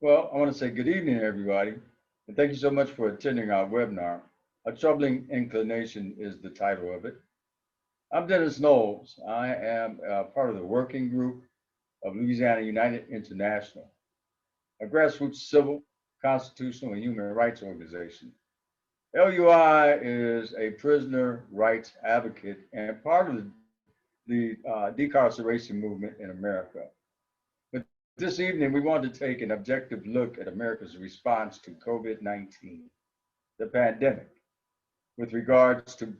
Well, I want to say good evening, everybody, and thank you so much for attending our webinar. A Troubling Inclination is the title of it. I'm Dennis Knowles. I am part of the working group of Louisiana United International, a grassroots civil, constitutional, and human rights organization. LUI is a prisoner rights advocate and part of the decarceration movement in America. But this evening, we want to take an objective look at America's response to COVID-19, the pandemic, with regards to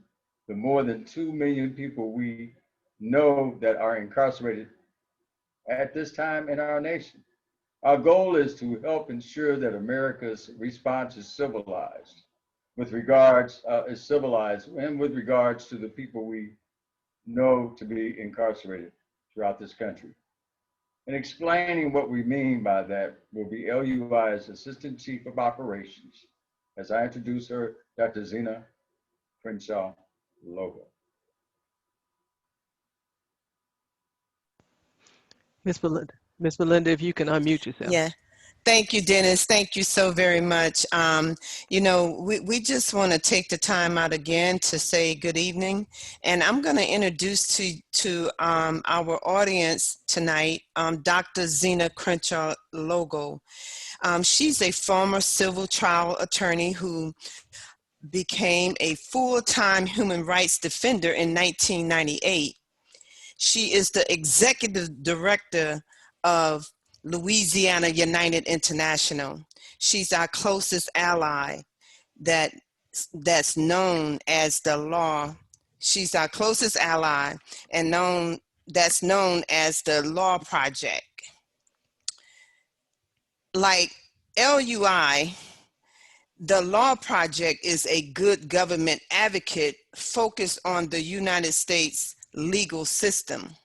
the more than 2 million people we know that are incarcerated at this time in our nation. Our goal is to help ensure that America's response is civilized and with regards to the people we know to be incarcerated throughout this country. And explaining what we mean by that will be LUI's Assistant Chief of Operations, as I introduce her, Dr. Zena Crenshaw Logo. Miss Belinda, if you can unmute yourself. Yeah. Thank you, Dennis. Thank you so very much. You know, we just want to take the time out again to say good evening. And I'm going to introduce to our audience tonight, Dr. Zena Crenshaw Logo. She's a former civil trial attorney who became a full-time human rights defender in 1998. She is the executive director of Louisiana United International. She's our closest ally that's known as the law. She's our closest ally and that's known as the Law Project. Like LUI, the Law Project is a good government advocate focused on the United States legal system.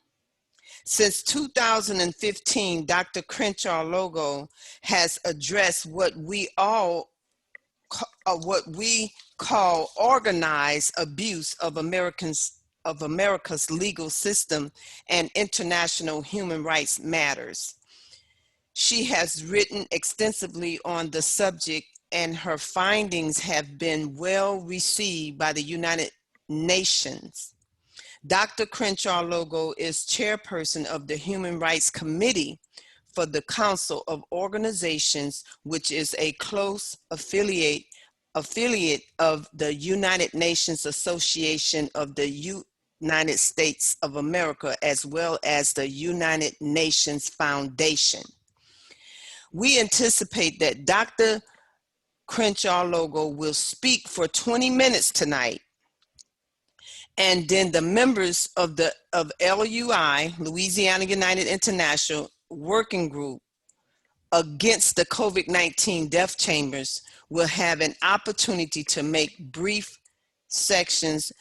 Since 2015, Dr. Crenshaw Logo has addressed what we call organized abuse of America's legal system and international human rights matters. She has written extensively on the subject, and her findings have been well received by the United Nations. Dr. Crenshaw Logo is chairperson of the Human Rights Committee for the Council of Organizations, which is a close affiliate of the United Nations Association of the United States of America, as well as the United Nations Foundation. We anticipate that Dr. Crenshaw Logo will speak for 20 minutes tonight. And then the members of LUI, Louisiana United International Working Group against the COVID-19 death chambers, will have an opportunity to make brief sections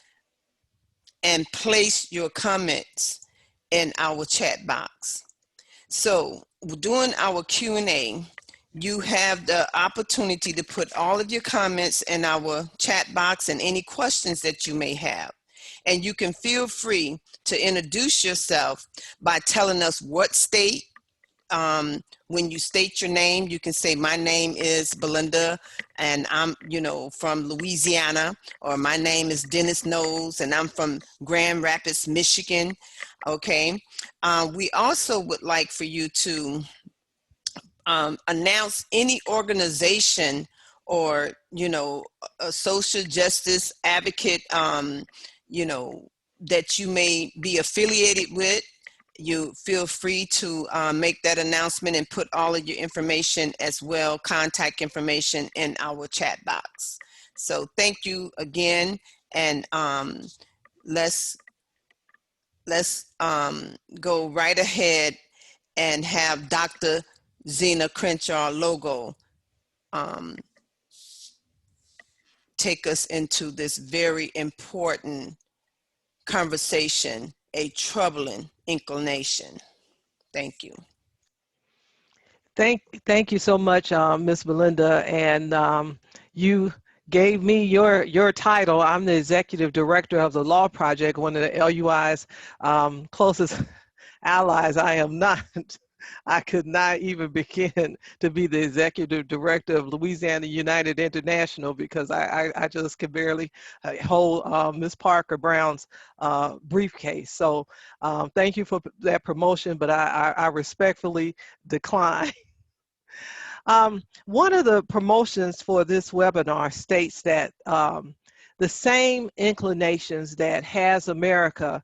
and place your comments in our chat box. So during our Q&A, you have the opportunity to put all of your comments in our chat box and any questions that you may have. And you can feel free to introduce yourself by telling us what state. When you state your name, you can say, my name is Belinda and I'm, from Louisiana, or my name is Dennis Knowles and I'm from Grand Rapids, Michigan. Okay. We also would like for you to announce any organization or, a social justice advocate, that you may be affiliated with. You feel free to make that announcement and put all of your information as well, contact information, in our chat box. So thank you again, and let's go right ahead and have Dr. Zena Crenshaw Logo take us into this very important conversation, a troubling inclination. Thank you. Thank you so much, Miss Belinda. And you gave me your title. I'm the executive director of the Law Project, one of the LUI's closest allies. I am not I could not even begin to be the executive director of Louisiana United International because I just could barely hold Miss Parker Brown's briefcase. So thank you for that promotion, but I respectfully decline. One of the promotions for this webinar states that the same inclinations that has America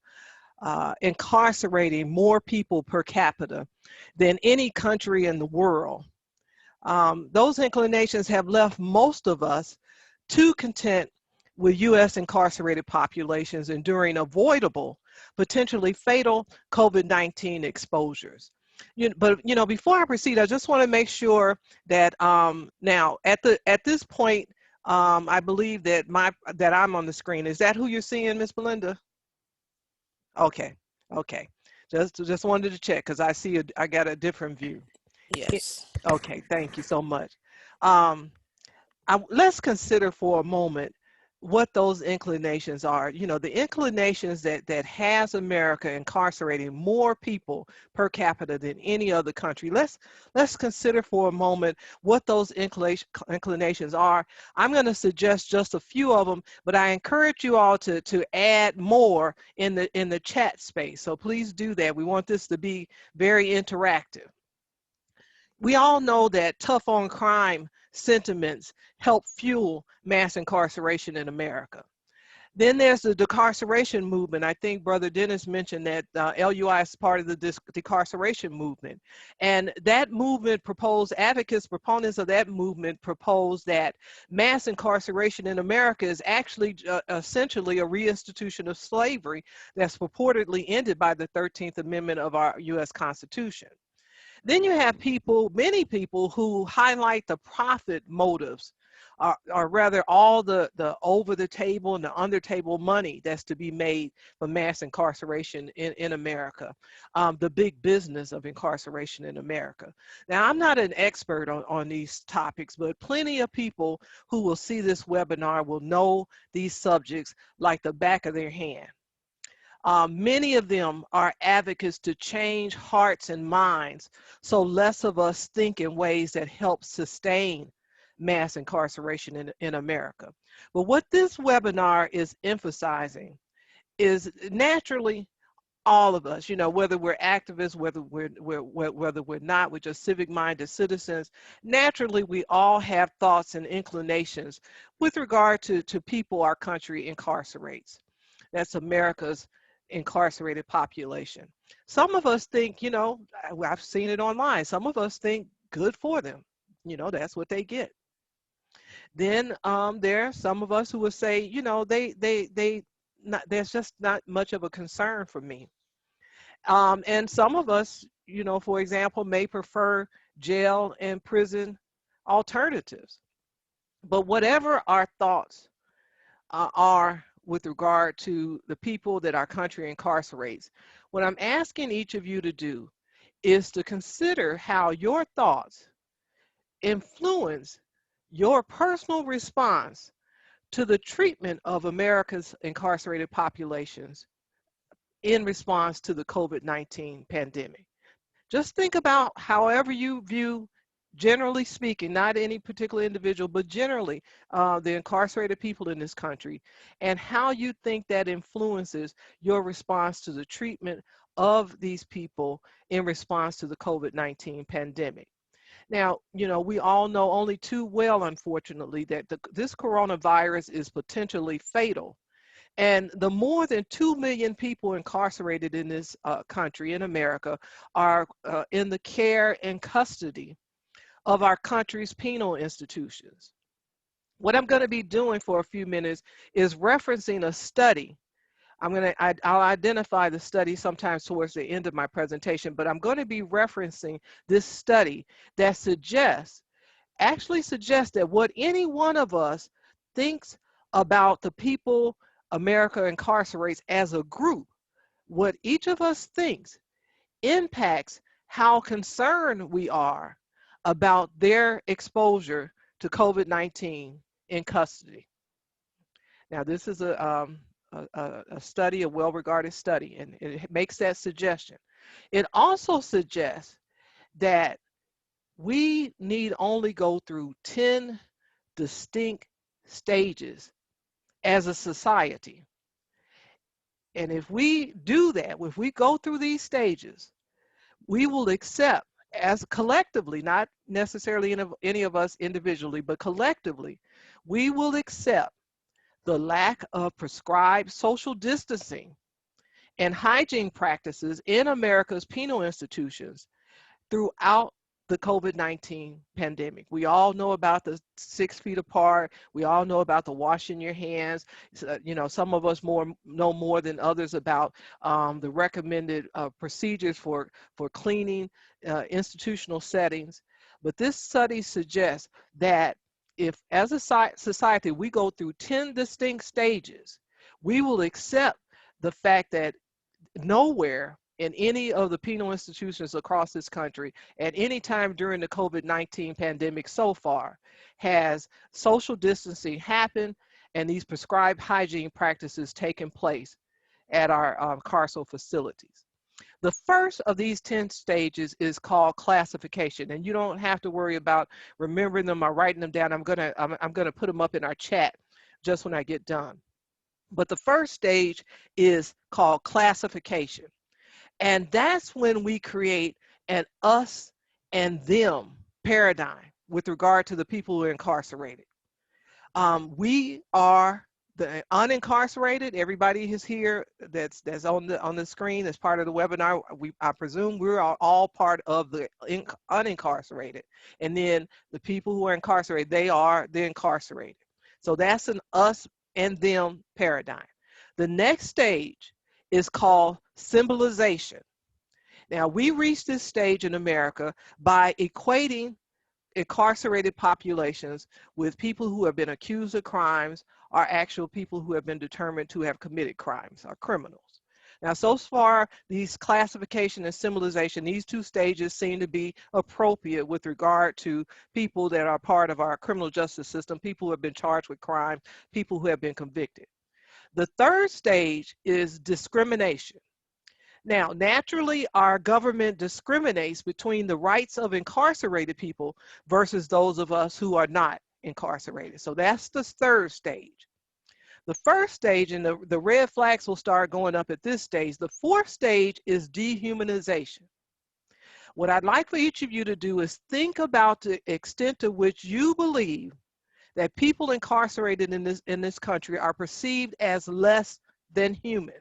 incarcerating more people per capita than any country in the world. Those inclinations have left most of us too content with U.S. incarcerated populations enduring avoidable, potentially fatal COVID-19 exposures. But before I proceed, I just want to make sure that now at this point, I believe that I'm on the screen. Is that who you're seeing, Miss Belinda? Okay, okay. Just wanted to check because I got a different view. Yes. Okay, thank you so much. Let's consider for a moment what those inclinations are. The inclinations that has America incarcerating more people per capita than any other country. Let's consider for a moment what those inclinations are. I'm going to suggest just a few of them, but I encourage you all to add more in the chat space. So please do that. We want this to be very interactive. We all know that tough on crime sentiments help fuel mass incarceration in America. Then there's the decarceration movement. I think Brother Dennis mentioned that LUI is part of the decarceration movement. And that movement proponents of that movement propose that mass incarceration in America is actually essentially a reinstitution of slavery that's purportedly ended by the 13th Amendment of our US Constitution. Then you have many people who highlight the profit motives, or rather all the over the table and the under table money that's to be made from mass incarceration in America, the big business of incarceration in America. Now, I'm not an expert on these topics, but plenty of people who will see this webinar will know these subjects like the back of their hand. Many of them are advocates to change hearts and minds so less of us think in ways that help sustain mass incarceration in America. But what this webinar is emphasizing is naturally all of us, whether we're activists, whether we're not, we're just civic-minded citizens, naturally we all have thoughts and inclinations with regard to people our country incarcerates. That's America's incarcerated population. Some of us think, I've seen it online, some of us think good for them. That's what they get. Then there are some of us who will say, there's just not much of a concern for me. And some of us, for example, may prefer jail and prison alternatives. But whatever our thoughts are with regard to the people that our country incarcerates, what I'm asking each of you to do is to consider how your thoughts influence your personal response to the treatment of America's incarcerated populations in response to the COVID-19 pandemic. Just think about however you view, generally speaking, not any particular individual, but generally the incarcerated people in this country, and how you think that influences your response to the treatment of these people in response to the COVID-19 pandemic. Now, we all know only too well, unfortunately, that this coronavirus is potentially fatal. And the more than 2 million people incarcerated in this country, in America, are in the care and custody of our country's penal institutions. What I'm going to be doing for a few minutes is referencing a study. I'll identify the study sometimes towards the end of my presentation, but I'm going to be referencing this study that actually suggests that what any one of us thinks about the people America incarcerates as a group, what each of us thinks impacts how concerned we are about their exposure to COVID-19 in custody. Now, this is a well-regarded study, and it makes that suggestion. It also suggests that we need only go through 10 distinct stages as a society. And if we do that, if we go through these stages, we will accept as collectively, not necessarily any of us individually, but collectively, we will accept the lack of prescribed social distancing and hygiene practices in America's penal institutions throughout the COVID-19 pandemic. We all know about the 6 feet apart. We all know about the washing your hands. You know, some of us know more than others about the recommended procedures for cleaning institutional settings. But this study suggests that if, as a society, we go through 10 distinct stages, we will accept the fact that nowhere in any of the penal institutions across this country at any time during the COVID-19 pandemic so far has social distancing happened and these prescribed hygiene practices taken place at our carceral facilities. The first of these 10 stages is called classification, and you don't have to worry about remembering them or writing them down. I'm gonna put them up in our chat just when I get done. But the first stage is called classification. And that's when we create an us and them paradigm with regard to the people who are incarcerated. We are the unincarcerated. Everybody is here that's on the screen as part of the webinar. I presume we're all part of the unincarcerated. And then the people who are incarcerated, they are the incarcerated. So that's an us and them paradigm. The next stage is called symbolization. Now, we reached this stage in America by equating incarcerated populations with people who have been accused of crimes or actual people who have been determined to have committed crimes or criminals. Now, so far, these classification and symbolization, these two stages seem to be appropriate with regard to people that are part of our criminal justice system, people who have been charged with crime, people who have been convicted. The third stage is discrimination. Now, naturally, our government discriminates between the rights of incarcerated people versus those of us who are not incarcerated. So that's the third stage. The first stage, and the red flags will start going up at this stage. The fourth stage is dehumanization. What I'd like for each of you to do is think about the extent to which you believe that people incarcerated in this country are perceived as less than human.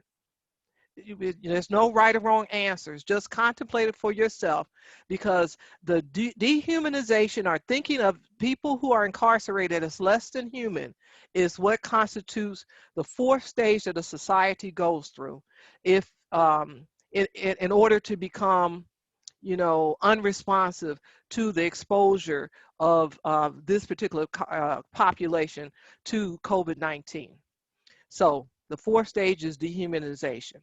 There's no right or wrong answers. Just contemplate it for yourself, because the dehumanization or thinking of people who are incarcerated as less than human is what constitutes the fourth stage that a society goes through if in order to become, you know, unresponsive to the exposure of this particular population to COVID-19. So the fourth stage is dehumanization.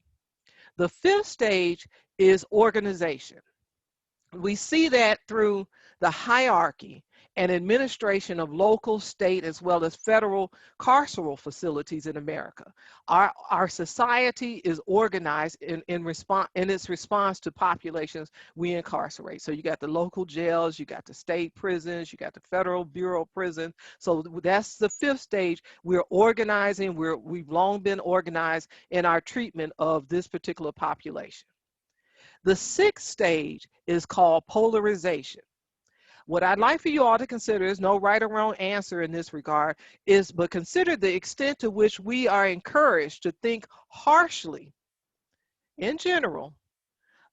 The fifth stage is organization. We see that through the hierarchy and administration of local, state, as well as federal carceral facilities in America. Our society is organized in its response to populations we incarcerate. So you got the local jails, you got the state prisons, you got the Federal Bureau of Prisons. So that's the fifth stage. We're organizing, we've long been organized in our treatment of this particular population. The sixth stage is called polarization. What I'd like for you all to consider is no right or wrong answer in this regard, but consider the extent to which we are encouraged to think harshly in general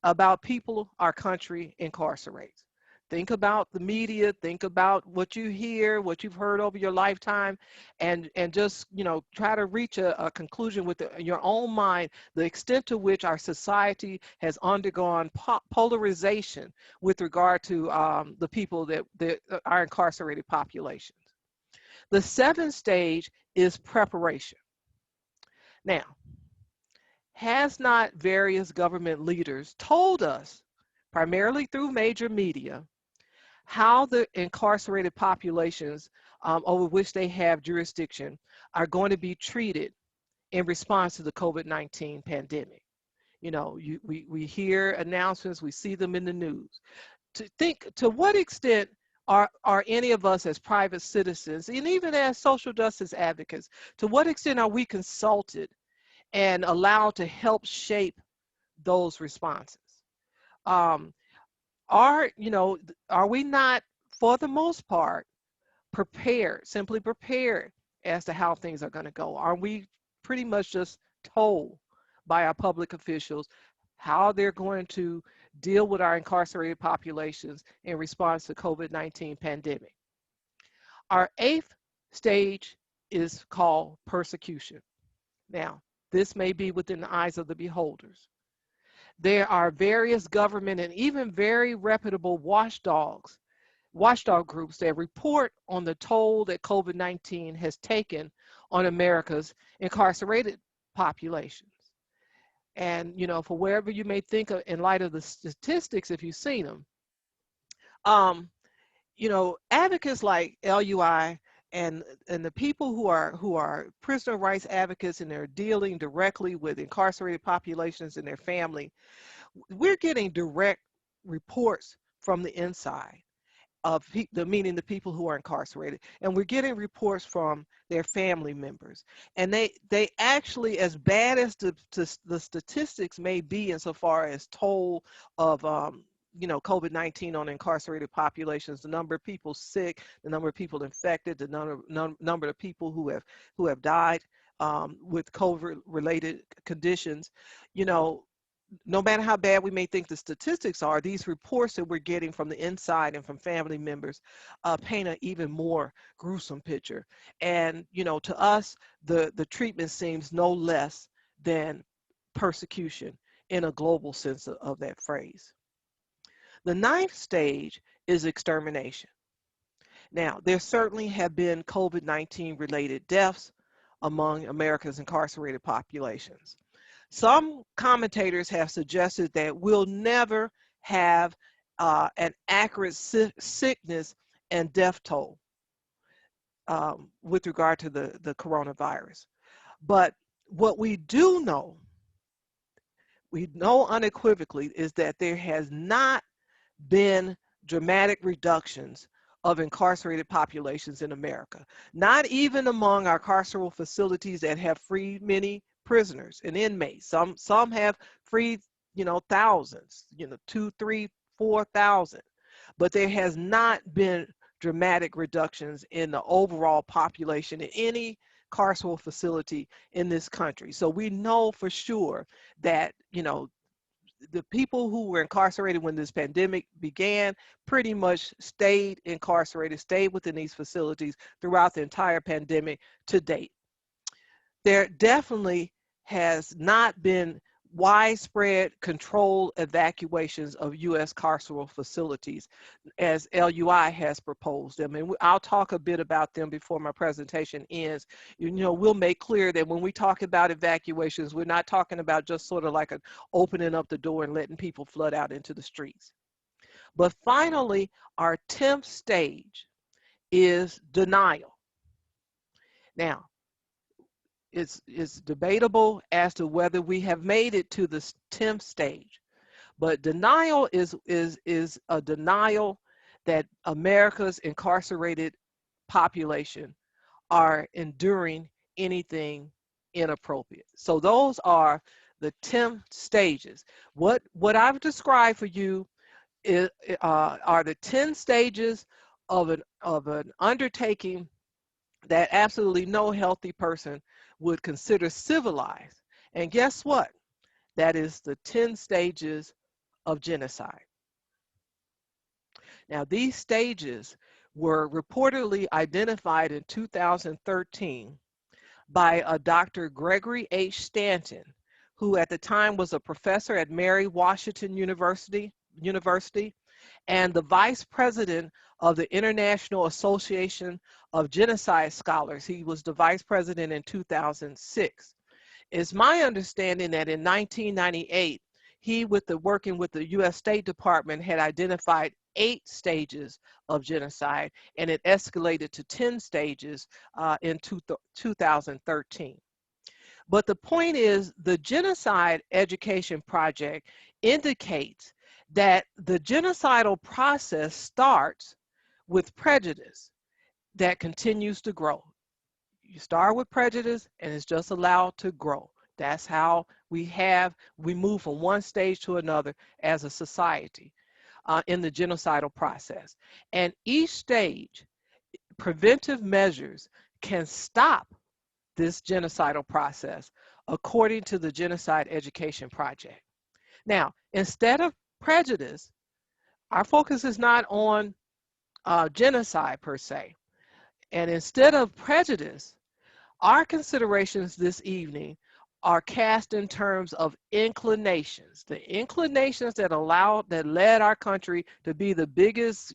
about people our country incarcerates. Think about the media, think about what you hear, what you've heard over your lifetime, and just, you know, try to reach a conclusion with your own mind, the extent to which our society has undergone polarization with regard to the people that are incarcerated populations. The seventh stage is preparation. Now, has not various government leaders told us, primarily through major media, how the incarcerated populations over which they have jurisdiction are going to be treated in response to the COVID-19 pandemic? You know, we hear announcements, we see them in the news. to think, to what extent are any of us as private citizens, and even as social justice advocates, to what extent are we consulted and allowed to help shape those responses? Are we not, for the most part, prepared, simply prepared as to how things are going to go? Are we pretty much just told by our public officials how they're going to deal with our incarcerated populations in response to COVID-19 pandemic? Our 8th stage is called persecution. Now, this may be within the eyes of the beholders. There are various government and even very reputable watchdog groups that report on the toll that COVID-19 has taken on America's incarcerated populations. And, for wherever you may think of, in light of the statistics, if you've seen them, advocates like LUI and the people who are prisoner rights advocates, and they're dealing directly with incarcerated populations and their family, we're getting direct reports from the inside of meaning the people who are incarcerated, and we're getting reports from their family members, and they actually, as bad as the statistics may be insofar as toll of COVID-19 on incarcerated populations, the number of people sick, the number of people infected, the number of people who have died with COVID related conditions, no matter how bad we may think the statistics are, these reports that we're getting from the inside and from family members paint an even more gruesome picture. And, to us, the treatment seems no less than persecution in a global sense of that phrase. The 9th stage is extermination. Now, there certainly have been COVID-19 related deaths among America's incarcerated populations. Some commentators have suggested that we'll never have an accurate sickness and death toll with regard to the coronavirus. But what we know unequivocally, is that there has not been dramatic reductions of incarcerated populations in America, not even among our carceral facilities that have freed many prisoners and inmates. Some have freed, thousands, 2, 3, 4,000, but there has not been dramatic reductions in the overall population in any carceral facility in this country. So we know for sure that, the people who were incarcerated when this pandemic began pretty much stayed incarcerated, stayed within these facilities throughout the entire pandemic to date. There definitely has not been widespread controlled evacuations of U.S. carceral facilities, as LUI has proposed them. And I'll talk a bit about them before my presentation ends. We'll make clear that when we talk about evacuations, we're not talking about just sort of like an opening up the door and letting people flood out into the streets. But finally, our 10th stage is denial. Now, it's debatable as to whether we have made it to the 10th stage, but denial is a denial that America's incarcerated population are enduring anything inappropriate. So those are the 10 stages. What I've described for you are the 10 stages of an undertaking that absolutely no healthy person would consider civilized. And guess what? That is the 10 stages of genocide. Now, these stages were reportedly identified in 2013 by a Dr. Gregory H. Stanton, who at the time was a professor at Mary Washington University and the vice president of the International Association of Genocide Scholars. He was the vice president in 2006. It's my understanding that in 1998, he, working with the U.S. State Department, had identified 8 stages of genocide, and it escalated to 10 stages in 2013. But the point is, the Genocide Education Project indicates that the genocidal process starts with prejudice that continues to grow. You start with prejudice and it's just allowed to grow. That's how we move from one stage to another as a society in the genocidal process. And each stage, preventive measures can stop this genocidal process according to the Genocide Education Project. Now, instead of prejudice, our focus is not on genocide per se. And instead of prejudice, our considerations this evening are cast in terms of inclinations, the inclinations that led our country to be the biggest,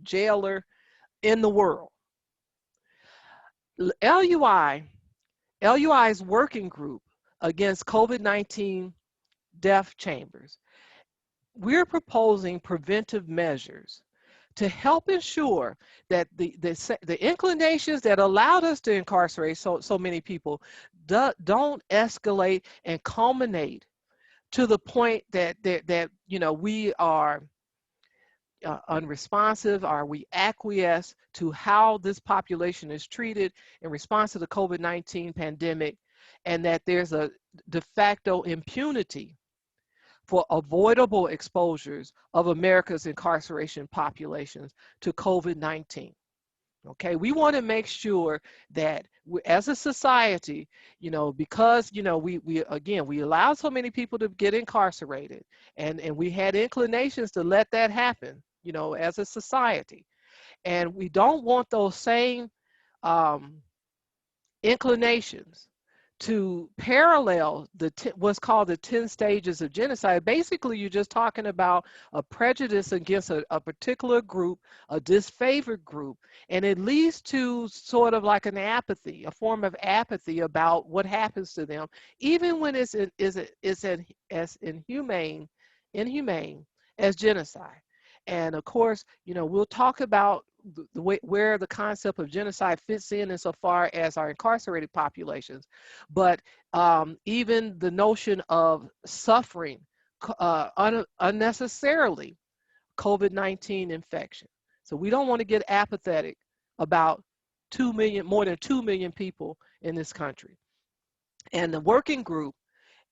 jailer in the world. LUI's working group against COVID-19 death chambers, we're proposing preventive measures to help ensure that the inclinations that allowed us to incarcerate so many people don't escalate and culminate to the point that we are unresponsive, or we acquiesce to how this population is treated in response to the COVID-19 pandemic, and that there's a de facto impunity for avoidable exposures of America's incarceration populations to COVID-19. Okay, we want to make sure that as a society, because we allowed so many people to get incarcerated, and we had inclinations to let that happen, as a society, and we don't want those same inclinations to parallel what's called the 10 stages of genocide. Basically, you're just talking about a prejudice against a particular group, a disfavored group, and it leads to sort of like an apathy, a form of apathy about what happens to them, even when it's as inhumane as genocide. And of course, we'll talk about the way where the concept of genocide fits in insofar as our incarcerated populations, but even the notion of suffering unnecessarily COVID-19 infection. So we don't want to get apathetic about more than 2 million people in this country. And the working group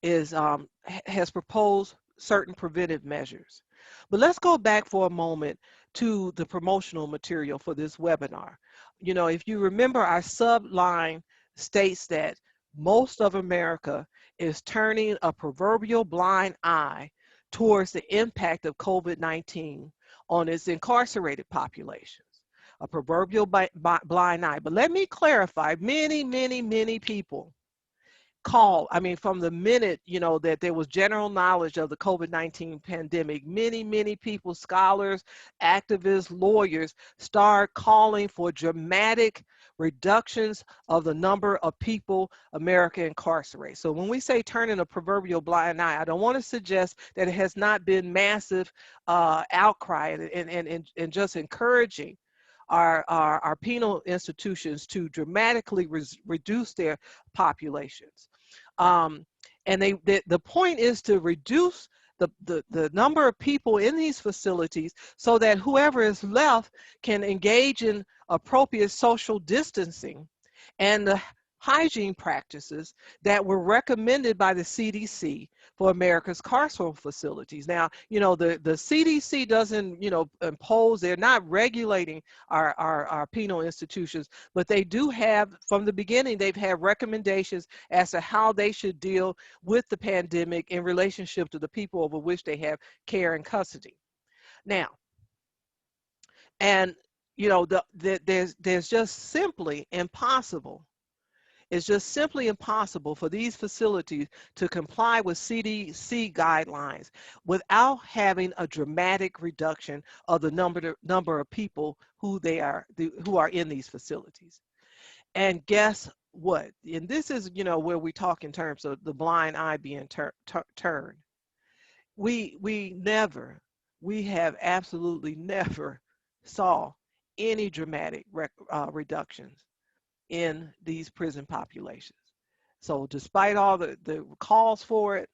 has proposed certain preventive measures. But let's go back for a moment to the promotional material for this webinar. If you remember, our subline states that most of America is turning a proverbial blind eye towards the impact of COVID-19 on its incarcerated populations. A proverbial blind eye. But let me clarify, many people from the minute, that there was general knowledge of the COVID-19 pandemic, many people, scholars, activists, lawyers, start calling for dramatic reductions of the number of people America incarcerates. So when we say turning a proverbial blind eye, I don't want to suggest that it has not been massive outcry and just encouraging our penal institutions to dramatically reduce their populations. And the point is to reduce the number of people in these facilities so that whoever is left can engage in appropriate social distancing and the hygiene practices that were recommended by the CDC for America's carceral facilities. Now, the CDC doesn't, impose, they're not regulating our penal institutions, but they do have, from the beginning, they've had recommendations as to how they should deal with the pandemic in relationship to the people over which they have care and custody. Now, and, there's just simply impossible. It's just simply impossible for these facilities to comply with CDC guidelines without having a dramatic reduction of the number of people who are in these facilities. And guess what? And this is, where we talk in terms of the blind eye being turned. We have absolutely never saw any dramatic reductions in these prison populations. So despite all the calls for it,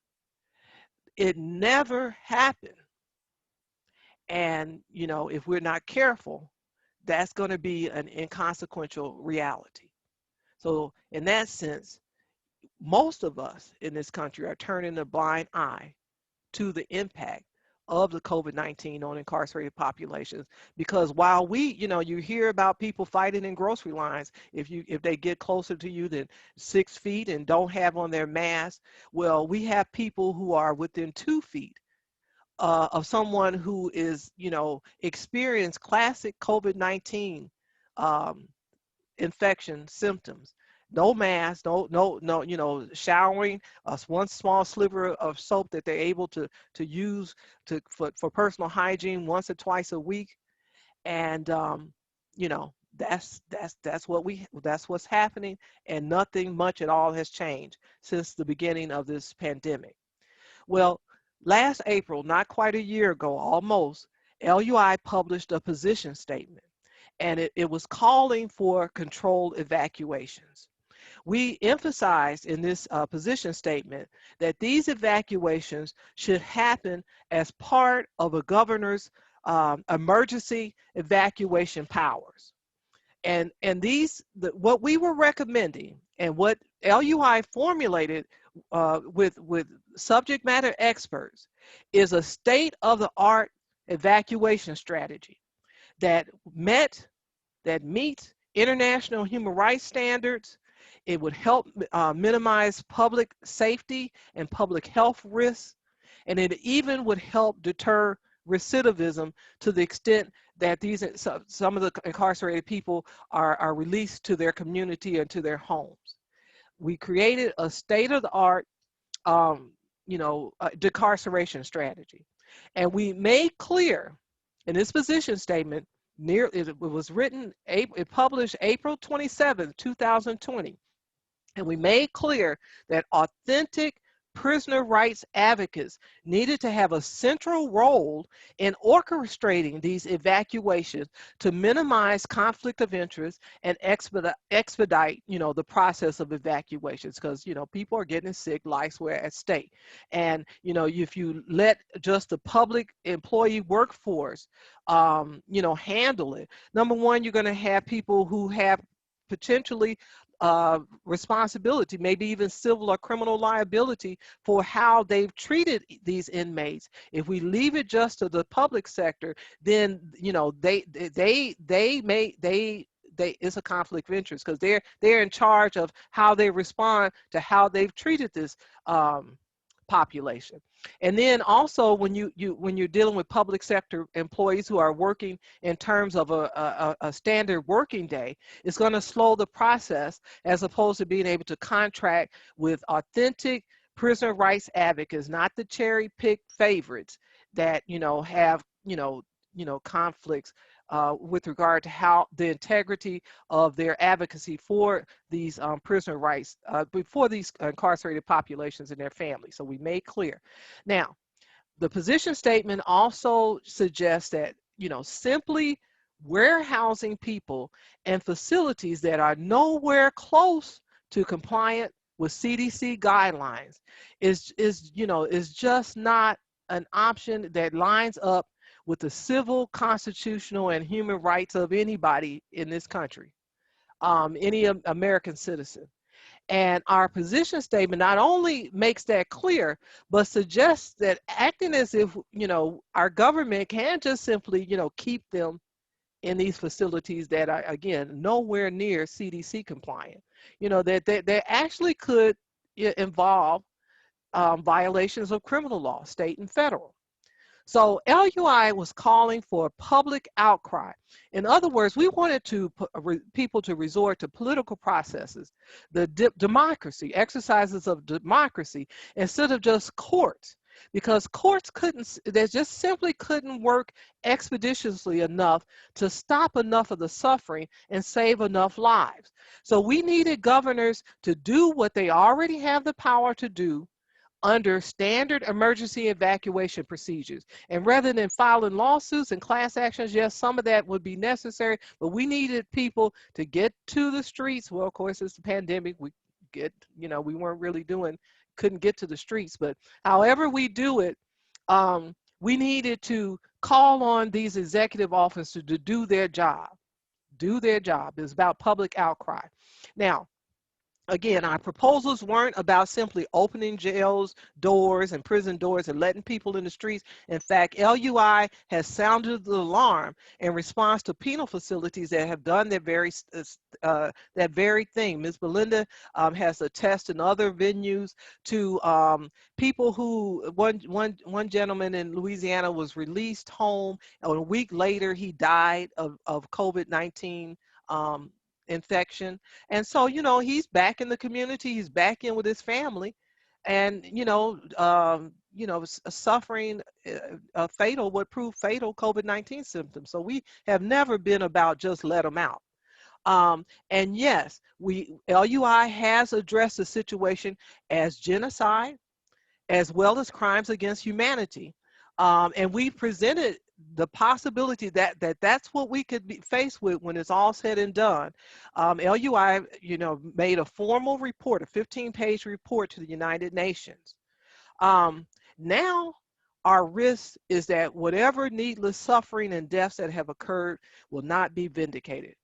it never happened. And, you know, if we're not careful, that's going to be an inconsequential reality. So in that sense, most of us in this country are turning a blind eye to the impact of the COVID-19 on incarcerated populations, because while we, you know, you hear about people fighting in grocery lines if they get closer to you than 6 feet and don't have on their mask. Well, we have people who are within 2 feet of someone who is, you know, experienced classic COVID-19 um, infection symptoms. No mask, no, you know, showering, one small sliver of soap that they're able to use for personal hygiene once or twice a week. And you know, that's what's happening, and nothing much at all has changed since the beginning of this pandemic. Well, last April, not quite a year ago, almost, LUI published a position statement, and it was calling for controlled evacuations. We emphasized in this position statement that these evacuations should happen as part of a governor's emergency evacuation powers. And what we were recommending and what LUI formulated with subject matter experts is a state-of-the-art evacuation strategy that meets international human rights standards. It would help minimize public safety and public health risks, and it even would help deter recidivism to the extent that some of the incarcerated people are released to their community and to their homes. We created a state-of-the-art, um, decarceration strategy, and we made clear in this position statement. It was written, it published April 27th, 2020. And we made clear that authentic prisoner rights advocates needed to have a central role in orchestrating these evacuations to minimize conflict of interest and expedite, you know, the process of evacuations, because, you know, people are getting sick, lives were at stake. And, you know, if you let just the public employee workforce, you know, handle it, number one, you're going to have people who have potentially responsibility, maybe even civil or criminal liability for how they've treated these inmates. If we leave it just to the public sector, then, you know, it's a conflict of interest, because they're in charge of how they respond to how they've treated this population. And then also when you're dealing with public sector employees who are working in terms of a standard working day, it's going to slow the process, as opposed to being able to contract with authentic prisoner rights advocates, not the cherry picked favorites that, you know, have, conflicts with regard to how the integrity of their advocacy for these prisoner rights, before these incarcerated populations and their families. So we made clear. Now, the position statement also suggests that, you know, simply warehousing people in facilities that are nowhere close to compliant with CDC guidelines is just not an option that lines up with the civil, constitutional, and human rights of anybody in this country, any American citizen. And our position statement not only makes that clear, but suggests that acting as if, you know, our government can just simply, you know, keep them in these facilities that are, again, nowhere near CDC compliant. You know, that they actually could involve violations of criminal law, state and federal. So LUI was calling for public outcry. In other words, we wanted people to resort to political processes, the democracy, exercises of democracy, instead of just courts, because courts they just simply couldn't work expeditiously enough to stop enough of the suffering and save enough lives. So we needed governors to do what they already have the power to do under standard emergency evacuation procedures. And rather than filing lawsuits and class actions, yes, some of that would be necessary, but we needed people to get to the streets. Well, of course, it's the pandemic. We weren't really couldn't get to the streets, but however we do it, we needed to call on these executive officers to do their job. Do their job. It's about public outcry. Now, again, our proposals weren't about simply opening jails doors and prison doors and letting people in the streets. In fact, LUI has sounded the alarm in response to penal facilities that have done that very thing. Ms. Belinda has attested in other venues to people who, one gentleman in Louisiana was released home, and a week later he died of COVID-19 infection. And so, you know, he's back in the community, he's back in with his family, and, suffering fatal, what proved fatal COVID-19 symptoms. So we have never been about just let them out. And yes, LUI has addressed the situation as genocide, as well as crimes against humanity. And we presented the possibility that's what we could be faced with when it's all said and done. LUI, made a formal report, a 15-page report to the United Nations. Now, our risk is that whatever needless suffering and deaths that have occurred will not be vindicated.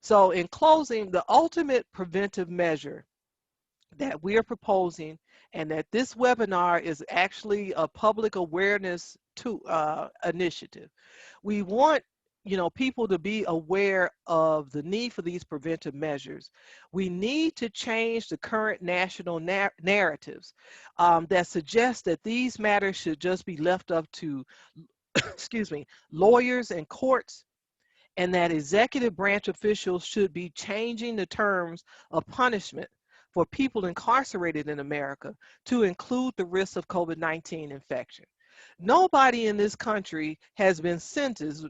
So in closing, the ultimate preventive measure that we are proposing, and that this webinar is actually a public awareness initiative. We want people to be aware of the need for these preventive measures. We need to change the current national narratives that suggest that these matters should just be left up to excuse me, lawyers and courts, and that executive branch officials should be changing the terms of punishment for people incarcerated in America to include the risk of COVID-19 infection. Nobody in this country has been sentenced,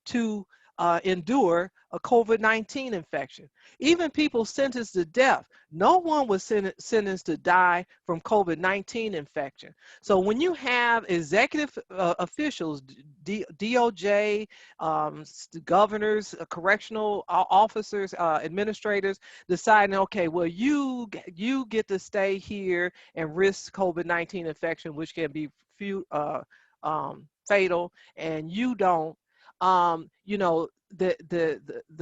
to endure a COVID-19 infection. Even people sentenced to death, no one was sentenced to die from COVID-19 infection. So when you have executive officials, DOJ, governors, correctional officers, administrators deciding, okay, well, you get to stay here and risk COVID-19 infection, which can be fatal, and you don't. The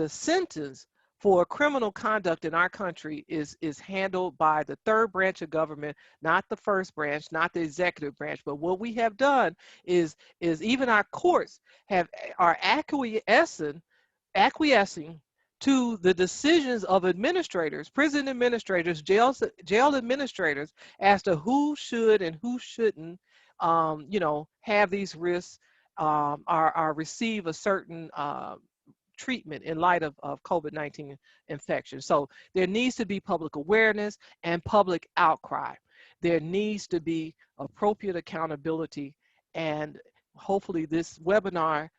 sentence for criminal conduct in our country is handled by the third branch of government, not the first branch, not the executive branch. But what we have done is even our courts are acquiescing to the decisions of administrators, prison administrators, jail administrators, as to who should and who shouldn't, have these risks, or receive a certain treatment in light of COVID-19 infection. So there needs to be public awareness and public outcry. There needs to be appropriate accountability, and hopefully this webinar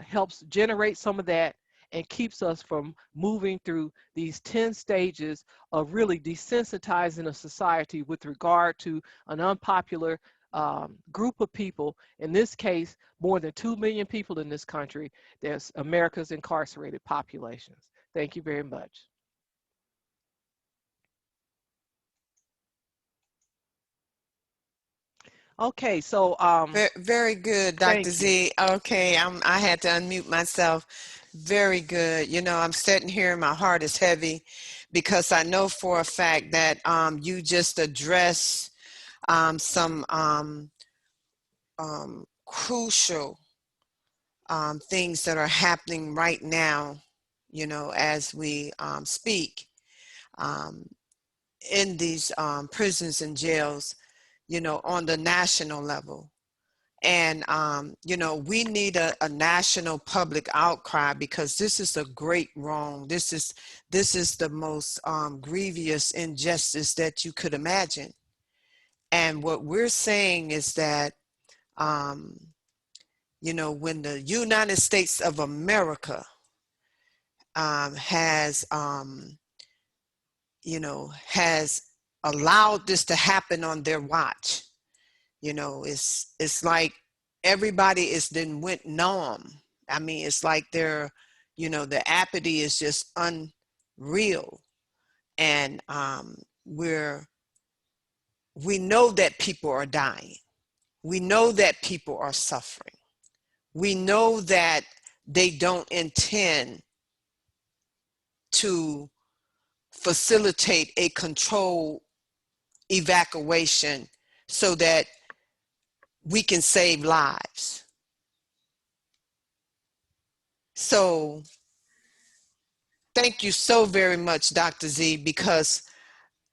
helps generate some of that and keeps us from moving through these 10 stages of really desensitizing a society with regard to an unpopular group of people. In this case, more than 2 million people in this country. There's America's incarcerated populations. Thank you very much. Okay, so very good, Dr. Z. Okay, I had to unmute myself. Very good. I'm sitting here, my heart is heavy, because I know for a fact that you just addressed some crucial things that are happening right now, as we speak, in these prisons and jails, on the national level. And, we need a national public outcry, because this is a great wrong. This is the most grievous injustice that you could imagine. And what we're saying is that, when the United States of America has allowed this to happen on their watch, it's like everybody is then went numb. I mean, it's like the apathy is just unreal. And we know that people are dying. We know that people are suffering. We know that they don't intend to facilitate a controlled evacuation so that we can save lives. So thank you so very much, Dr. Z, because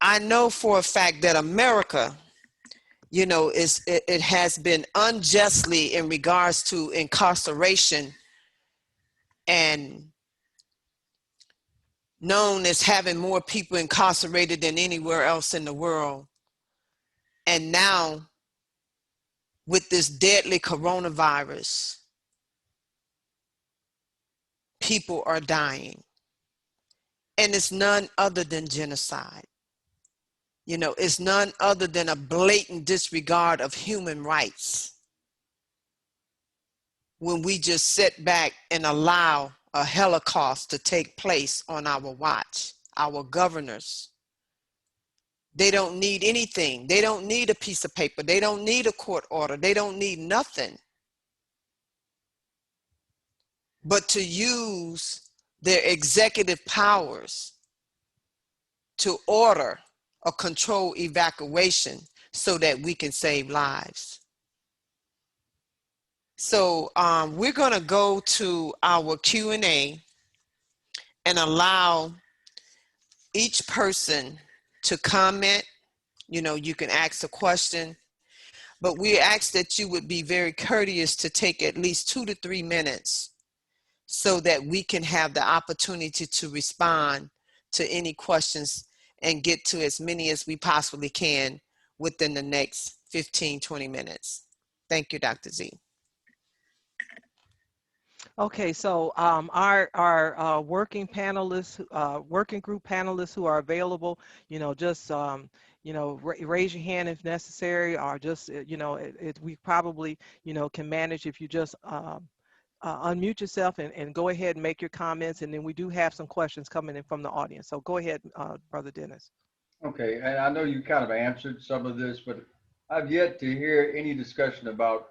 I know for a fact that America, you know, it has been unjustly in regards to incarceration and known as having more people incarcerated than anywhere else in the world. And now with this deadly coronavirus, people are dying. And it's none other than genocide. You know, it's none other than a blatant disregard of human rights when we just sit back and allow a Holocaust to take place on our watch. Our governors, they don't need anything. They don't need a piece of paper. They don't need a court order. They don't need nothing but to use their executive powers to order a controlled evacuation so that we can save lives. So we're going to go to our Q&A and allow each person to comment. You know, you can ask a question, but we ask that you would be very courteous to take at least 2 to 3 minutes so that we can have the opportunity to respond to any questions and get to as many as we possibly can within the next 15-20 minutes. Thank you, Dr. Z. Okay, so our working panelists, working group panelists who are available, you know, just you know, raise your hand if necessary, or just you know, we probably, you know, can manage if you just unmute yourself and go ahead and make your comments, and then we do have some questions coming in from the audience. So go ahead, Brother Dennis. Okay, and I know you kind of answered some of this, but I've yet to hear any discussion about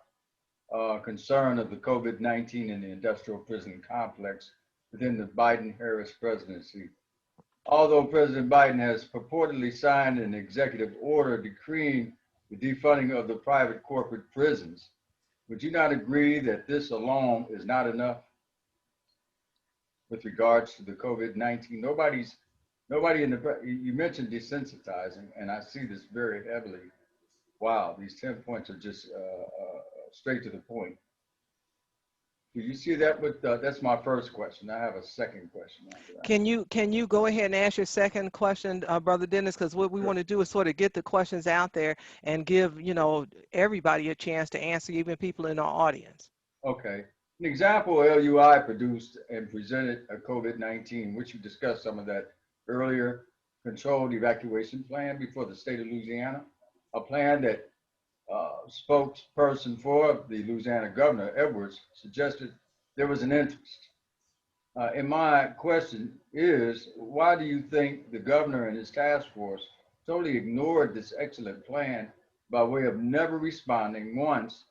concern of the COVID-19 and the industrial prison complex within the Biden-Harris presidency. Although President Biden has purportedly signed an executive order decreeing the defunding of the private corporate prisons, would you not agree that this alone is not enough with regards to the COVID-19? Nobody in the, you mentioned desensitizing, and I see this very heavily. Wow, these 10 points are just straight to the point. Do you see that with, that's my first question. I have a second question after that. Can you go ahead and ask your second question, Brother Dennis? Because what we want to do is sort of get the questions out there and give, you know, everybody a chance to answer, even people in our audience. Okay. An example LUI produced and presented a COVID-19, which you discussed some of that earlier, controlled evacuation plan before the state of Louisiana, a plan that spokesperson for the Louisiana governor, Edwards, suggested there was an interest. And my question is, why do you think the governor and his task force totally ignored this excellent plan by way of never responding once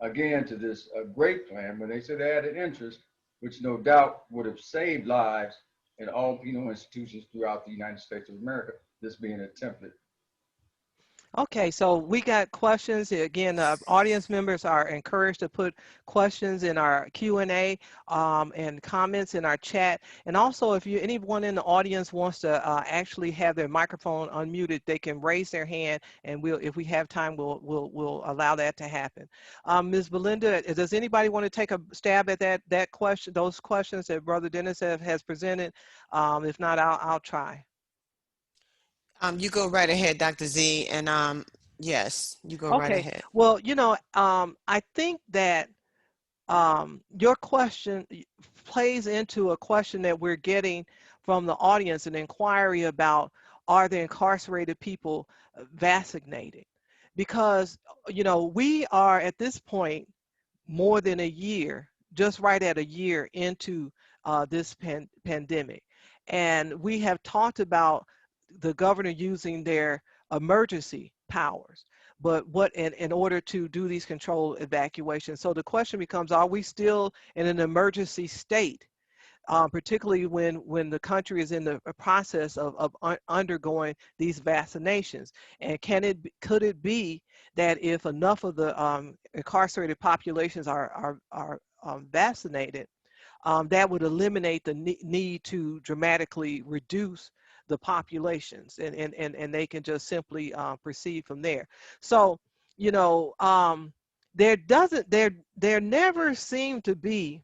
again to this great plan when they said they had an interest, which no doubt would have saved lives in all penal institutions throughout the United States of America, this being a template? Okay, so we got questions. Again, audience members are encouraged to put questions in our Q&A and comments in our chat. And also, if anyone in the audience wants to actually have their microphone unmuted, they can raise their hand, and if we have time, we'll allow that to happen. Ms. Belinda, does anybody want to take a stab at that question, those questions that Brother Dennis has presented? If not, I'll try. You go right ahead, Dr. Z, and yes, you go right ahead. Well, you know, I think that your question plays into a question that we're getting from the audience, an inquiry about, are the incarcerated people vaccinated? Because, you know, we are at this point more than a year, just right at a year into this pandemic. And we have talked about the governor using their emergency powers. but what in order to do these controlled evacuations. So the question becomes, are we still in an emergency state? Particularly when the country is in the process of undergoing these vaccinations, and could it be that if enough of the incarcerated populations are vaccinated, that would eliminate the need to dramatically reduce the populations, and they can just simply proceed from there. So you know, there never seemed to be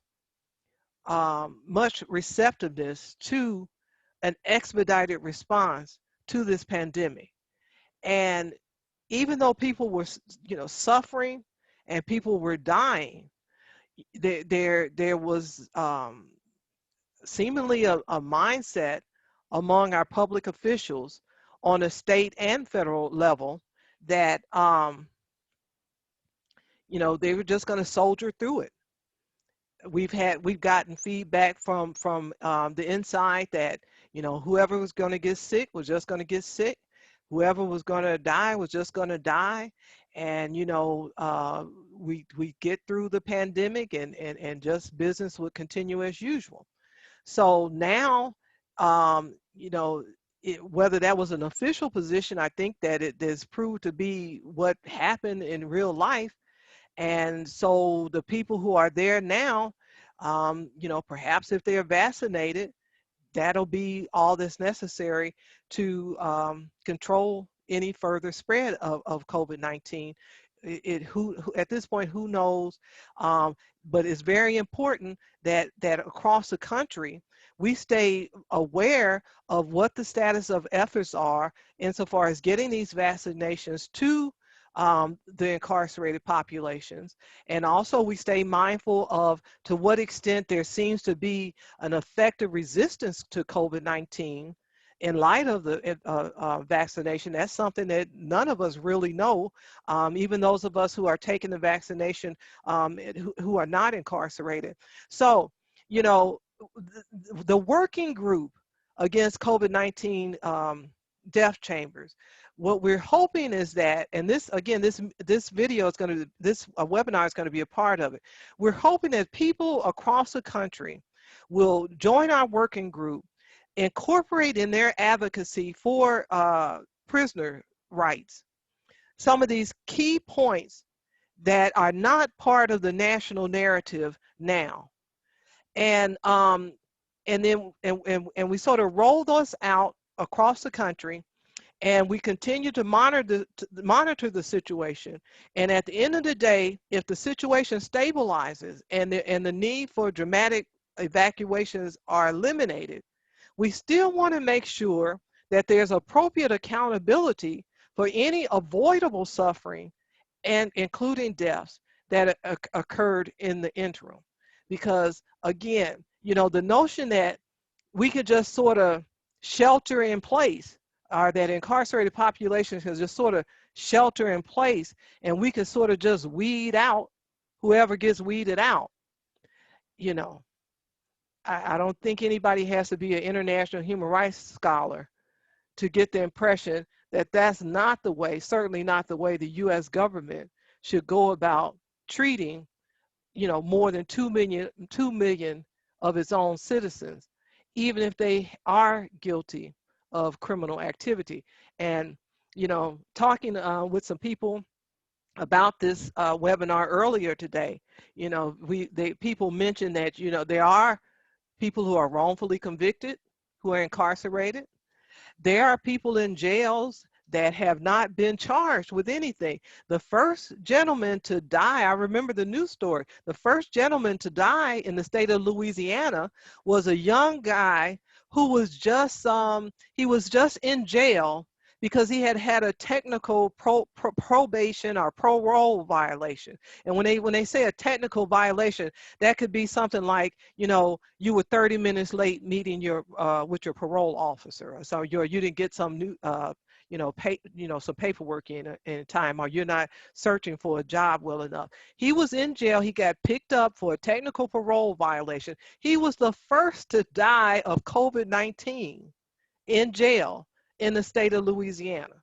much receptiveness to an expedited response to this pandemic. And even though people were, suffering and people were dying, there was seemingly a mindset among our public officials on a state and federal level that, they were just going to soldier through it. We've gotten feedback from the inside that whoever was going to get sick was just going to get sick, whoever was going to die was just going to die, and we get through the pandemic, and just business would continue as usual. So now, whether that was an official position, I think that it has proved to be what happened in real life. And so the people who are there now, perhaps if they're vaccinated, that'll be all that's necessary to control any further spread of COVID-19. Who at this point, who knows? But it's very important that across the country, we stay aware of what the status of efforts are insofar as getting these vaccinations to the incarcerated populations. And also we stay mindful of to what extent there seems to be an effective resistance to COVID-19 in light of the vaccination. That's something that none of us really know, even those of us who are taking the vaccination, who are not incarcerated. So, the working group against COVID-19 death chambers, what we're hoping is that, and this again, this video is going to, this webinar is going to be a part of it. We're hoping that people across the country will join our working group, incorporate in their advocacy for prisoner rights some of these key points that are not part of the national narrative now, and then we sort of roll those out across the country. And we continue to monitor the situation. And at the end of the day, if the situation stabilizes and the need for dramatic evacuations are eliminated, we still want to make sure that there's appropriate accountability for any avoidable suffering, and including deaths that occurred in the interim. Because again, the notion that we could just sort of shelter in place, or that incarcerated populations can just sort of shelter in place and we can sort of just weed out whoever gets weeded out. I don't think anybody has to be an international human rights scholar to get the impression that that's not the way, certainly not the way the US government should go about treating, more than 2 million of its own citizens, even if they are guilty of criminal activity. And talking with some people about this webinar earlier today, people mentioned that there are people who are wrongfully convicted, who are incarcerated. There are people in jails that have not been charged with anything. The first gentleman to die, I remember the news story, the first gentleman to die in the state of Louisiana was a young guy who was just, he was just in jail because he had had a technical probation or parole violation. And when they say a technical violation, that could be something like, you were 30 minutes late meeting with your parole officer, so you didn't get some new some paperwork in time, or you're not searching for a job well enough. He was in jail. He got picked up for a technical parole violation. He was the first to die of COVID-19 in jail in the state of Louisiana.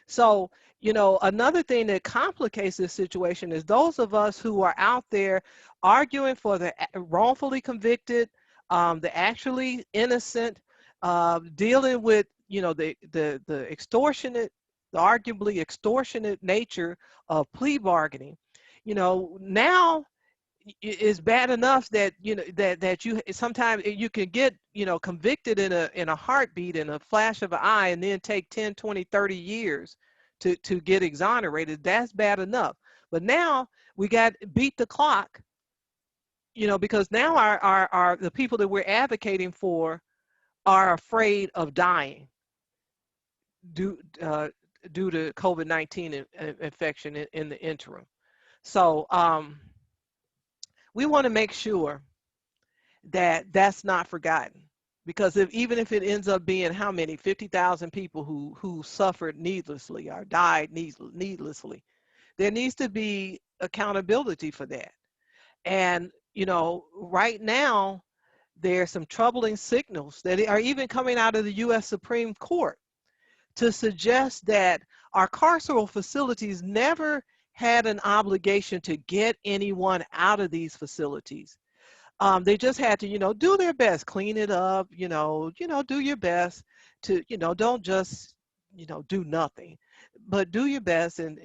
So, You know, another thing that complicates this situation is those of us who are out there arguing for the wrongfully convicted, the actually innocent, dealing with, you know, the extortionate, the arguably extortionate nature of plea bargaining. You know, now it's bad enough that, you know, that you sometimes you can get, you know, convicted in a heartbeat, in a flash of an eye, and then take 10, 20, 30 years to get exonerated. That's bad enough. But now we got beat the clock, you know, because now our the people that we're advocating for are afraid of dying due due to COVID-19 infection in the interim. So we want to make sure that that's not forgotten, because even if it ends up being how many 50,000 people who suffered needlessly or died needlessly, there needs to be accountability for that. And you know, right now there's some troubling signals that are even coming out of the US Supreme Court to suggest that our carceral facilities never had an obligation to get anyone out of these facilities. They just had to, you know, do their best, clean it up, do your best to, you know, don't just, you know, do nothing, but do your best. And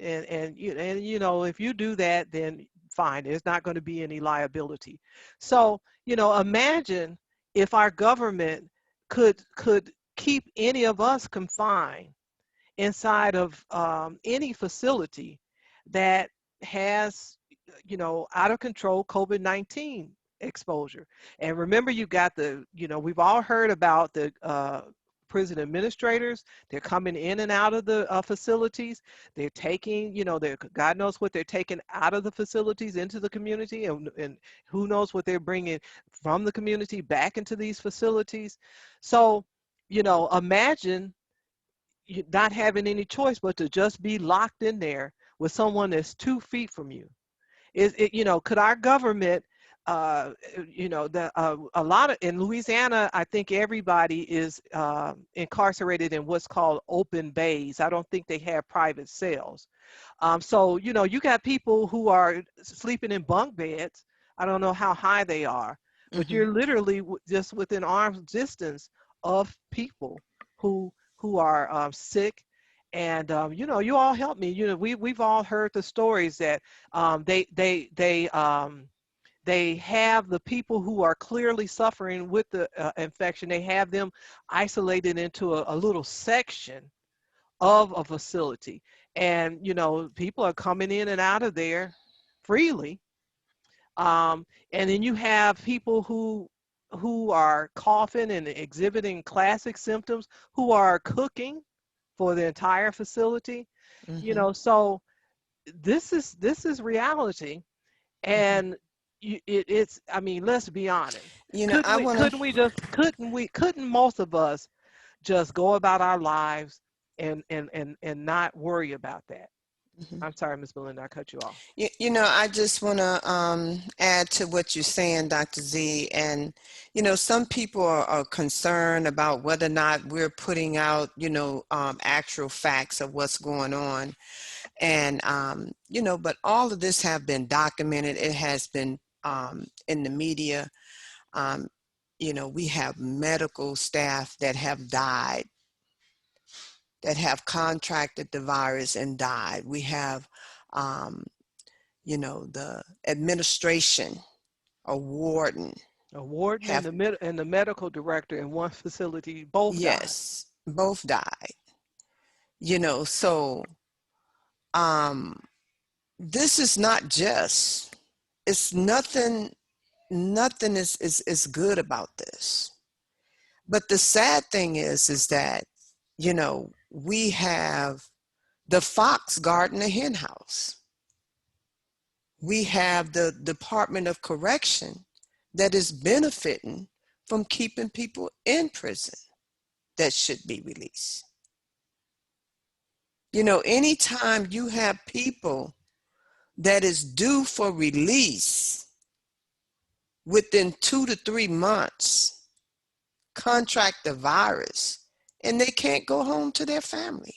you know, if you do that, then fine, there's not going to be any liability. So, you know, imagine if our government could keep any of us confined inside of any facility that has, you know, out of control COVID-19 exposure. And remember, you got the, you know, we've all heard about the prison administrators. They're coming in and out of the facilities. They're taking, you know, they're, God knows what they're taking out of the facilities into the community, and who knows what they're bringing from the community back into these facilities. So, you know, imagine not having any choice but to just be locked in there with someone that's 2 feet from you. Is it, you know, could our government, you know, a lot of, in Louisiana, I think everybody is incarcerated in what's called open bays. I don't think they have private cells. So, you know, you got people who are sleeping in bunk beds. I don't know how high they are, but Mm-hmm. you're literally just within arm's distance of people who are sick. And you know, you all help me. You know, we've all heard the stories that they have the people who are clearly suffering with the infection. They have them isolated into a little section of a facility, and you know, people are coming in and out of there freely. And then you have people who are coughing and exhibiting classic symptoms, who are cooking for the entire facility. You Mm-hmm. know, so this is reality. Mm-hmm. And it's, I mean, let's be honest. You know, I want to. Couldn't most of us just go about our lives and not worry about that? I'm sorry, Miss Belinda, I cut you off. You know, I just want to add to what you're saying, Dr. Z. And, you know, some people are concerned about whether or not we're putting out, you know, actual facts of what's going on. And, you know, but all of this have been documented. It has been in the media. Um, you know, we have medical staff that have died, that have contracted the virus and died. We have, um, you know, the administration, a warden A warden and have, the medical director in one facility both died. yes, both died. You know, so um, this is not just, it's nothing, nothing is good about this. But the sad thing is that, you know, we have the fox guarding the hen house. We have the Department of Correction that is benefiting from keeping people in prison that should be released. You know, anytime you have people that is due for release within 2 to 3 months contract the virus and they can't go home to their family.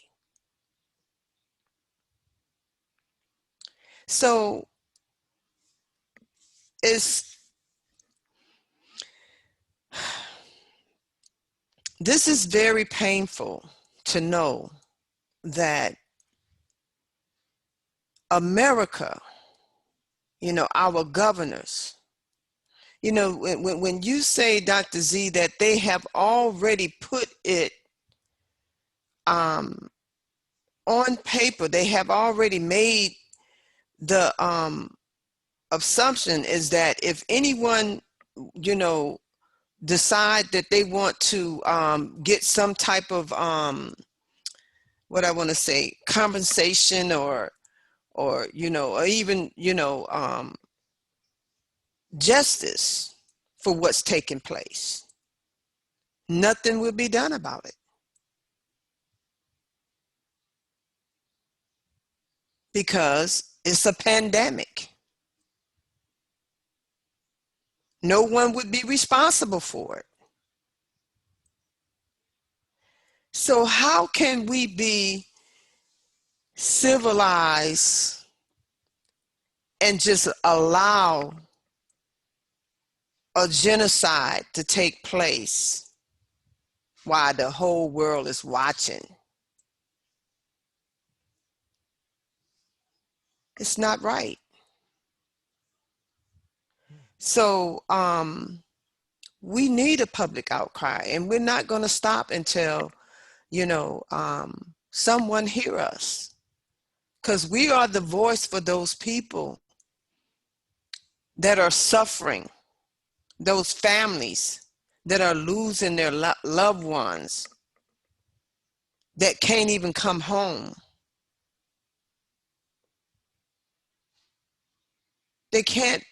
So it's, this is very painful to know that America, you know, our governors, you know, when you say, Dr. Z, that they have already put it on paper, they have already made the assumption is that if anyone, you know, decide that they want to get some type of what I want to say, compensation or you know, or even, you know, justice for what's taking place, nothing will be done about it, because it's a pandemic. No one would be responsible for it. So how can we be civilized and just allow a genocide to take place while the whole world is watching? It's not right. So we need a public outcry, and we're not going to stop until, you know, someone hear us, because we are the voice for those people that are suffering, those families that are losing their loved ones, that can't even come home. They can't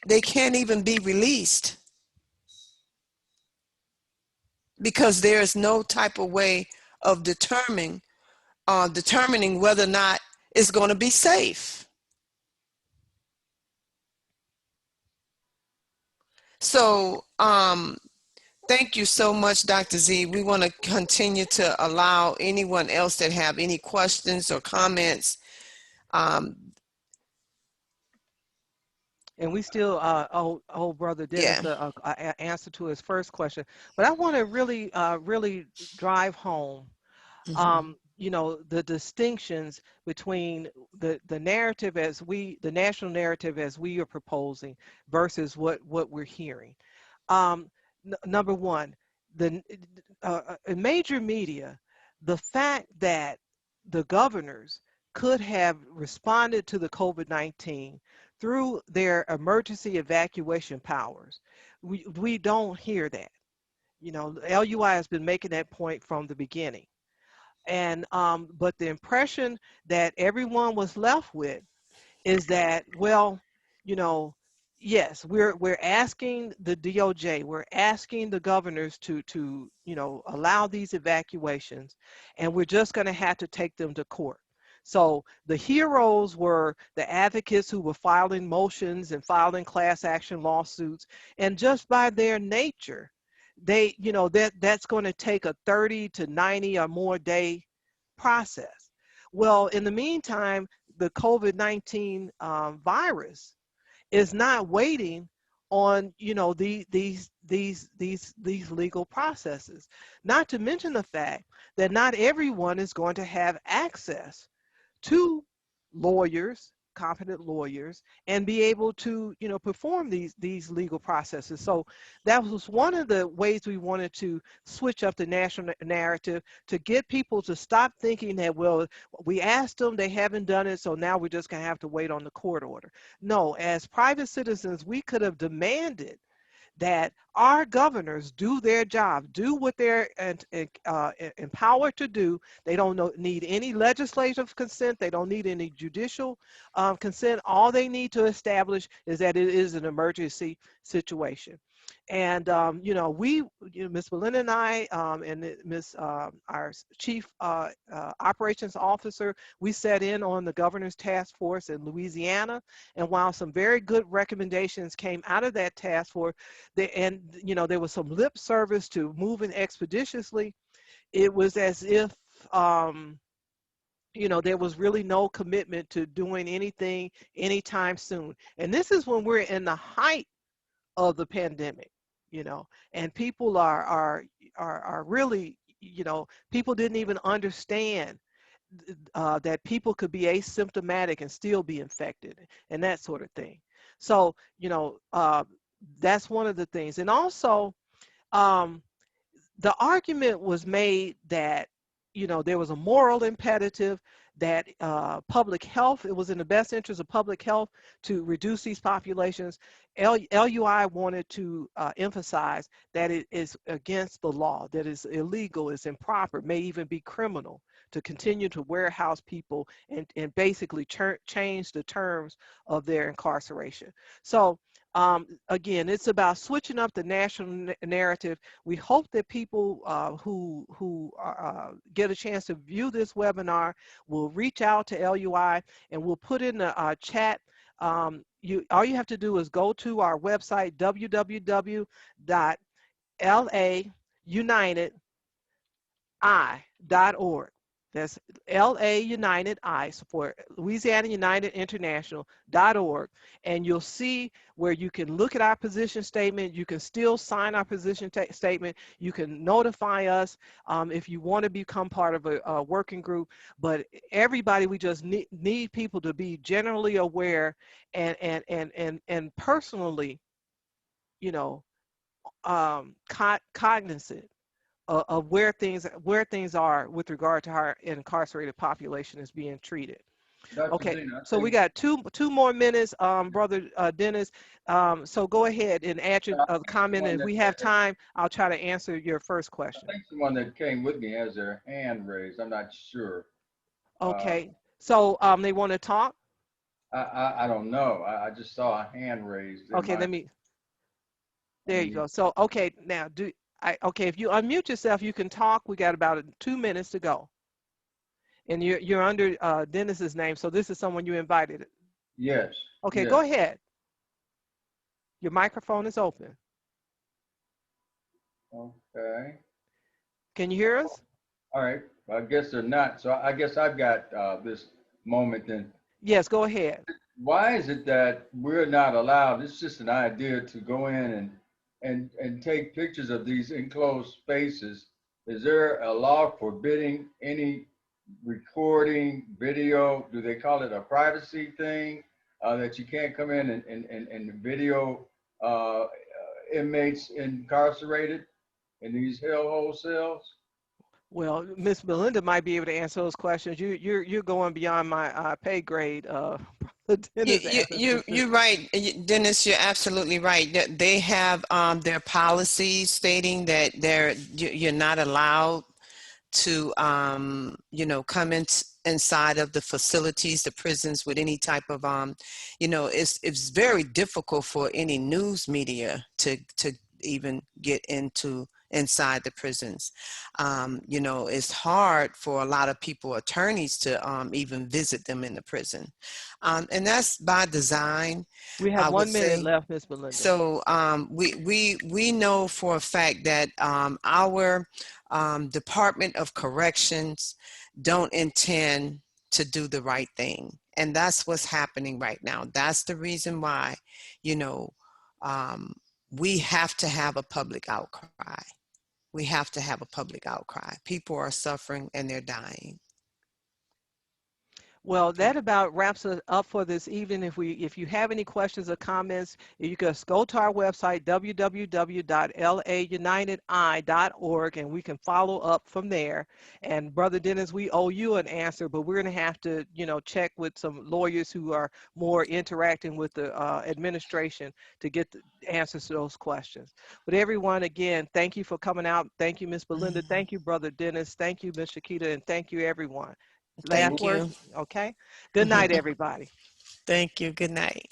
even be released because there is no type of way of determining whether or not it's going to be safe. So thank you so much, Dr. Z. We want to continue to allow anyone else that have any questions or comments. And we still owe Brother Yeah. Dennis a answer to his first question. But I want to really, really drive home, you know, the distinctions between the narrative the national narrative as we are proposing versus what we're hearing. Number one, in major media, the fact that the governors could have responded to the COVID-19 through their emergency evacuation powers, we don't hear that. You know, LUI has been making that point from the beginning. And but the impression that everyone was left with is that, well, you know, yes, we're asking the DOJ, we're asking the governors to you know, allow these evacuations, and we're just going to have to take them to court. So the heroes were the advocates who were filing motions and filing class action lawsuits, and just by their nature, they, you know, that's going to take a 30 to 90 or more day process. Well, in the meantime, the COVID-19 virus is not waiting on, you know, these legal processes. Not to mention the fact that not everyone is going to have access to lawyers, competent lawyers, and be able to, you know, perform these legal processes. So that was one of the ways we wanted to switch up the national narrative, to get people to stop thinking that, well, we asked them, they haven't done it, so now we're just going to have to wait on the court order. No, as private citizens, we could have demanded that our governors do their job, do what they're empowered to do. They don't need any legislative consent. They don't need any judicial consent. All they need to establish is that it is an emergency situation. And, you know, Ms. Belinda and I, and Ms. Our chief operations officer, we sat in on the governor's task force in Louisiana. And while some very good recommendations came out of that task force, and, you know, there was some lip service to moving expeditiously, it was as if, you know, there was really no commitment to doing anything anytime soon. And this is when we're in the height of the pandemic, you know, and people are really, you know, people didn't even understand that people could be asymptomatic and still be infected and that sort of thing. So, you know, that's one of the things. And also, um, the argument was made that, you know, there was a moral imperative, that public health, it was in the best interest of public health to reduce these populations. LUI wanted to emphasize that it is against the law, that it's illegal, it's improper, may even be criminal to continue to warehouse people and basically change the terms of their incarceration. So again, it's about switching up the national narrative. We hope that people who get a chance to view this webinar will reach out to LUI, and we'll put in the chat. All you have to do is go to our website, www.launitedi.org. That's LA United I, so for Louisiana United International.org. And you'll see where you can look at our position statement. You can still sign our position statement. You can notify us if you want to become part of a working group. But everybody, we just need people to be generally aware and personally, you know, cognizant of where things are with regard to how our incarcerated population is being treated. Dr. Okay, Dean, I so we think got two more minutes, Brother Dennis. So go ahead and add your comment, and if we have time, I'll try to answer your first question. I think someone that came with me has their hand raised. I'm not sure. Okay, so they want to talk? I don't know. I just saw a hand raised. Okay, there you go. So, okay, now okay, if you unmute yourself, you can talk. We got about 2 minutes to go. And you're under Dennis's name, so this is someone you invited. Yes. Okay, yes. Go ahead. Your microphone is open. Okay. Can you hear us? All right. Well, I guess they're not. So I guess I've got this moment then. Yes, go ahead. Why is it that we're not allowed? It's just an idea to go in and take pictures of these enclosed spaces. Is there a law forbidding any recording, video? Do they call it a privacy thing that you can't come in and video inmates incarcerated in these hellhole cells? Well, Miss Belinda might be able to answer those questions. You're going beyond my pay grade. You're right, Dennis. You're absolutely right. They have their policies stating that you're not allowed to you know, come inside of the facilities, the prisons, with any type of you know, it's very difficult for any news media to even get inside the prisons. You know, it's hard for a lot of people, attorneys, to even visit them in the prison, and that's by design. We have 1 minute left, Miss Belinda. So we know for a fact that our Department of Corrections don't intend to do the right thing, and that's what's happening right now. That's the reason why, you know, we have to have a public outcry. We have to have a public outcry. People are suffering and they're dying. Well, that about wraps it up for this evening. If you have any questions or comments, you can just go to our website, www.launitedi.org, and we can follow up from there. And Brother Dennis, we owe you an answer, but we're going to have to, you know, check with some lawyers who are more interacting with the administration to get the answers to those questions. But everyone, again, thank you for coming out. Thank you, Miss Belinda. Thank you, Brother Dennis. Thank you, Miss Shakita, and thank you, everyone. Thank you. Okay. Good night, everybody. Thank you. Good night.